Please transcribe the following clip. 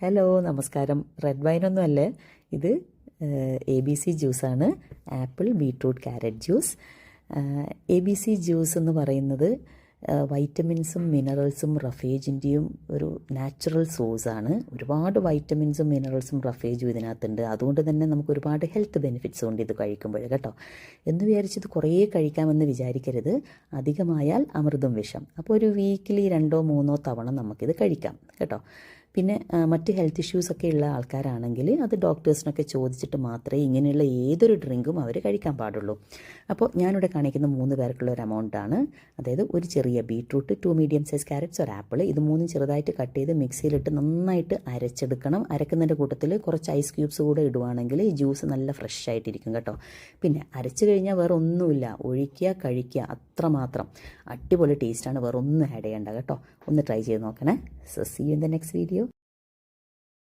Hello നമസ്കാരം. Red വൈനൊന്നും അല്ലേ ഇത്, ABC ജ്യൂസാണ്. Apple beetroot carrot juice. ABC juice എന്ന് പറയുന്നത് വൈറ്റമിൻസും മിനറൽസും റഫേജിൻ്റെയും ഒരു നാച്ചുറൽ സോഴ്സാണ്. ഒരുപാട് വൈറ്റമിൻസും മിനറൽസും റഫേജും ഇതിനകത്തുണ്ട്. അതുകൊണ്ട് തന്നെ നമുക്ക് ഒരുപാട് ഹെൽത്ത് ബെനിഫിറ്റ്സ് ഉണ്ട് ഇത് കഴിക്കുമ്പോൾ കേട്ടോ. എന്ന് വിചാരിച്ചത് കുറേ കഴിക്കാമെന്ന് വിചാരിക്കരുത്. അധികമായാൽ അമൃതും വിഷം. അപ്പോൾ ഒരു വീക്കിലി 2-3 തവണ നമുക്കിത് കഴിക്കാം കേട്ടോ. പിന്നെ മറ്റ് ഹെൽത്ത് ഇഷ്യൂസൊക്കെ ഉള്ള ആൾക്കാരാണെങ്കിൽ അത് ഡോക്ടേഴ്സിനൊക്കെ ചോദിച്ചിട്ട് മാത്രമേ ഇങ്ങനെയുള്ള ഏതൊരു ഡ്രിങ്കും അവർ കഴിക്കാൻ പാടുള്ളൂ. അപ്പോൾ ഞാനിവിടെ കാണിക്കുന്ന 3 പേർക്കുള്ള ഒരു എമൗണ്ടാണ്. അതായത് ഒരു ചെറിയ ബീട്രൂട്ട്, 2 മീഡിയം സൈസ് ക്യാരറ്റ്സ്, ഒരു ആപ്പിൾ, ഇത് 3 ചെറുതായിട്ട് കട്ട് ചെയ്ത് മിക്സിയിലിട്ട് നന്നായിട്ട് അരച്ചെടുക്കണം. അരക്കുന്നതിൻ്റെ കൂട്ടത്തിൽ കുറച്ച് ഐസ് ക്യൂബ്സ് കൂടെ ഇടുവാണെങ്കിൽ ഈ ജ്യൂസ് നല്ല ഫ്രഷ് ആയിട്ടിരിക്കും കേട്ടോ. പിന്നെ അരച്ച് കഴിഞ്ഞാൽ വേറെ ഒന്നുമില്ല, ഒഴിക്കുക കഴിക്കുക, അത്രമാത്രം അടിപൊളി ടേസ്റ്റാണ്. വേറെ ഒന്നും ആഡ് ചെയ്യേണ്ട കേട്ടോ. ഒന്ന് ട്രൈ ചെയ്ത് നോക്കണേ. So see you in the next video.